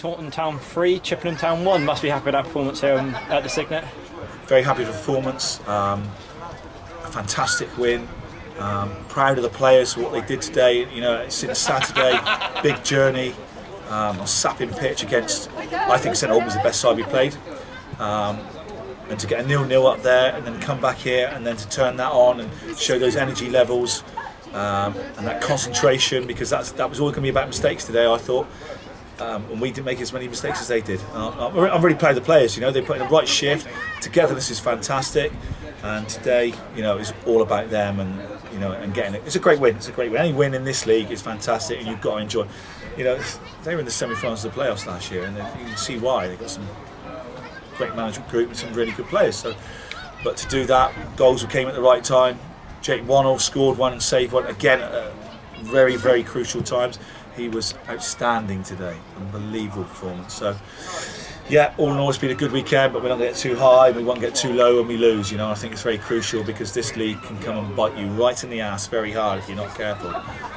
Taunton Town 3, Chippenham Town 1. Must be happy with that performance here at the Signet. Very happy with the performance. A fantastic win. Proud of the players for what they did today. You know, since Saturday, big journey. On sapping pitch against, I think St Albans the best side we played. And to get a 0-0 up there and then come back here and then to turn that on and show those energy levels and that concentration, because that was all going to be about mistakes today, I thought. And we didn't make as many mistakes as they did. I'm really proud of the players. You know, they put in the right shift. Togetherness is fantastic, and today, you know, it's all about them and and getting it. It's a great win. It's a great win. Any win in this league is fantastic, and you've got to enjoy. You know, they were in the semi-finals of the playoffs last year, and you can see why. They've got some great management group and some really good players. So, but to do that, goals came at the right time. Jake Wannell scored one and saved one again at very, very crucial times. He was outstanding today. Unbelievable performance. So, yeah, all in all, it's been a good weekend, but we don't get too high, we won't get too low when we lose. You know, I think it's very crucial, because this league can come and bite you right in the ass very hard if you're not careful.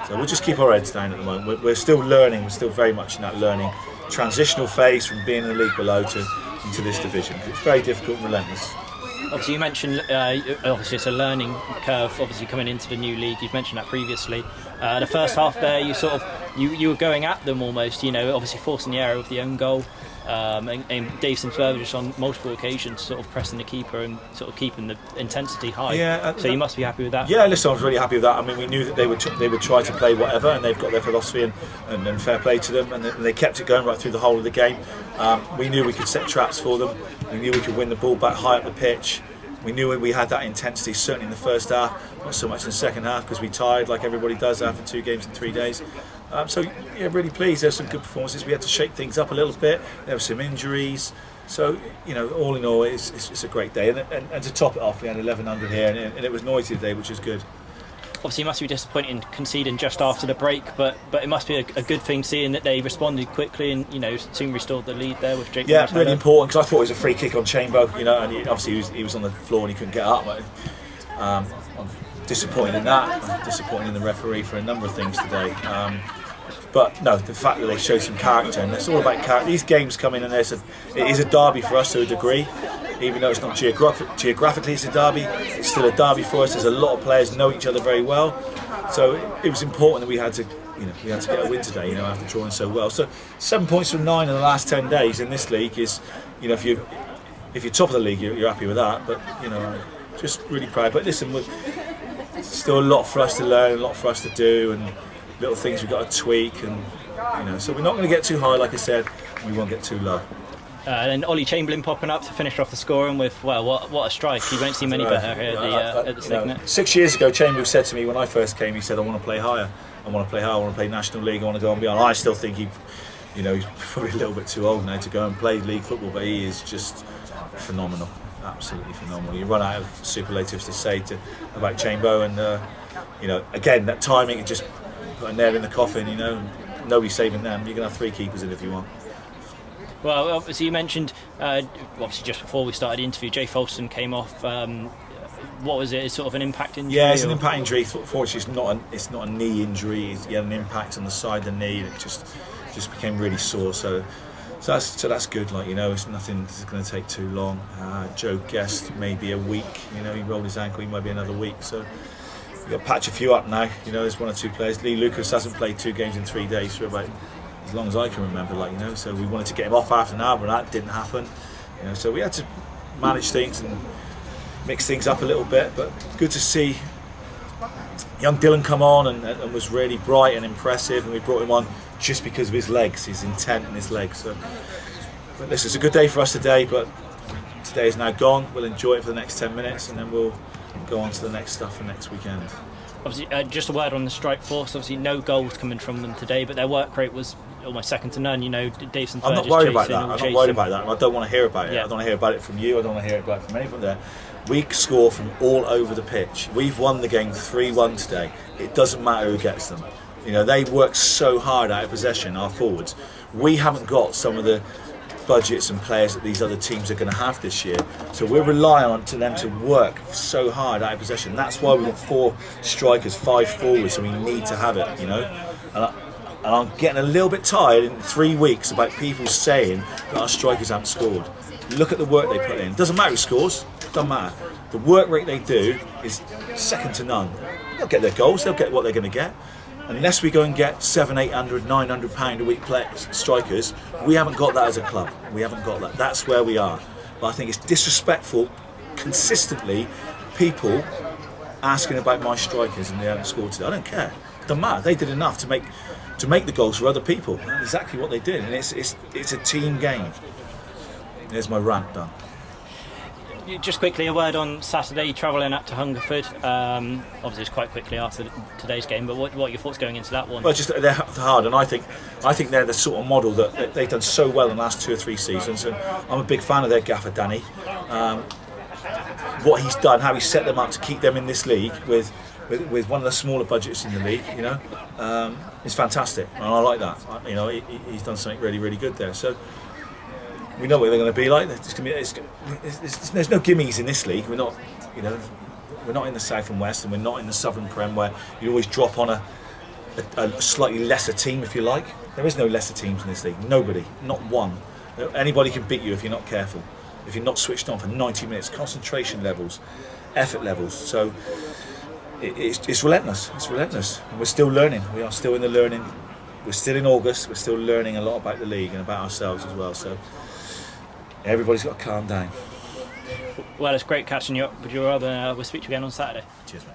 So we'll just keep our heads down at the moment. We're still learning. We're still very much in that learning transitional phase from being in the league below into this division. It's very difficult and relentless. Obviously, you mentioned obviously it's a learning curve. Obviously, coming into the new league, you've mentioned that previously. The first half there, you were going at them almost. You know, obviously forcing the error with the own goal. And Davison Spurgeon on multiple occasions sort of pressing the keeper and sort of keeping the intensity high. Yeah, so you must be happy with that. Yeah, listen, I was really happy with that. I mean, we knew that they would try to play whatever, and they've got their philosophy and fair play to them, and they kept it going right through the whole of the game. We knew we could set traps for them. We knew we could win the ball back high up the pitch. We knew we had that intensity, certainly in the first half, not so much in the second half, because we tired like everybody does after 2 games in 3 days. So yeah, really pleased. There's some good performances. We had to shake things up a little bit. There were some injuries. So, you know, all in all, it's a great day. And to top it off, we had 1100 here, and it was noisy today, which is good. Obviously, you must be disappointed in conceding just after the break, but it must be a good thing seeing that they responded quickly and soon restored the lead there with Jake. Yeah, really important, because I thought it was a free kick on Chambo, and obviously he was on the floor and he couldn't get up. I'm disappointed in that. I'm disappointed in the referee for a number of things today. But no, the fact that they show some character, and it's all about character. These games come in, and it is a derby for us to a degree. Even though it's not geographically it's a derby, it's still a derby for us. There's a lot of players know each other very well, so it was important that we had to get a win today. After drawing so well. So 7 points from 9 in the last 10 days in this league is, if you're top of the league, you're happy with that. But just really proud. But listen, there's still a lot for us to learn, a lot for us to do, and little things we've got to tweak, and so we're not going to get too high, like I said, and we won't get too low. And Ollie Chamberlain popping up to finish off the scoring with, well, what a strike. You won't see many better here at the Signet. 6 years ago, Chamberlain said to me when I first came, he said, I want to play higher. I want to play higher, I want to play National League, I want to go and beyond. I still think he's probably a little bit too old now to go and play league football, but he is just phenomenal, absolutely phenomenal. You run out of superlatives to say about Chambo, and again, that timing, it just put a nail in the coffin, nobody's saving them. You're going to have 3 keepers in if you want. Well, obviously you mentioned, obviously just before we started the interview, Jay Folston came off. What was it? Sort of an impact injury? Yeah, it's an impact injury. Fortunately, it's not a knee injury. He had an impact on the side of the knee, and it just became really sore. So that's good. It's nothing that's going to take too long. Joe Guest maybe a week. He rolled his ankle. He might be another week. So we've got to patch a few up now. There's 1 or 2 players. Lee Lucas hasn't played 2 games in 3 days for about as long as I can remember, so we wanted to get him off after an hour, but that didn't happen. So we had to manage things and mix things up a little bit. But good to see young Dylan come on and was really bright and impressive, and we brought him on just because of his legs, his intent and his legs. So, but this is a good day for us today, but today is now gone. We'll enjoy it for the next 10 minutes, and then we'll go on to the next stuff for next weekend. Obviously, just a word on the strike force. Obviously, no goals coming from them today, but their work rate was almost second to none. Davison. I'm not worried about that. I'm not worried about that. I don't want to hear about it. Yeah. I don't want to hear about it from you. I don't want to hear about it from anyone there. We score from all over the pitch. We've won the game 3-1 today. It doesn't matter who gets them. They work so hard out of possession, our forwards. We haven't got some of the budgets and players that these other teams are going to have this year, so we're relying on them to work so hard out of possession. That's why we've got 4 strikers, 5 forwards, so we need to have it. And And I'm getting a little bit tired in 3 weeks about people saying that our strikers haven't scored. Look at the work they put in. Doesn't matter who scores, doesn't matter. The work rate they do is second to none. They'll get their goals, they'll get what they're going to get. Unless we go and get £700, £800, £900 a week strikers, we haven't got that as a club. We haven't got that. That's where we are. But I think it's disrespectful, consistently, people asking about my strikers and they haven't scored today. I don't care. It doesn't matter. They did enough to make the goals for other people. That's exactly what they did, and it's a team game. There's my rant done. Just quickly, a word on Saturday, travelling up to Hungerford. Obviously, it's quite quickly after today's game, but what are your thoughts going into that one? Well, just they're hard, and I think they're the sort of model that they've done so well in the last 2 or 3 seasons, and I'm a big fan of their gaffer, Danny. What he's done, how he set them up to keep them in this league with one of the smaller budgets in the league, you know, is fantastic, and I like that. You know, he's done something really, really good there. So we know what they're going to be like. There's no gimmies in this league. We're not, you know, we're not in the South and West, and we're not in the Southern Prem where you always drop on a slightly lesser team, if you like. There is no lesser teams in this league. Nobody, not one. Anybody can beat you if you're not careful, if you're not switched on for 90 minutes. Concentration levels, effort levels. So it's relentless. It's relentless, and we're still learning. We are still in the learning. We're still in August. We're still learning a lot about the league and about ourselves as well. So everybody's got to calm down. Well, it's great catching you up with your other. We'll speak to you again on Saturday. Cheers, mate.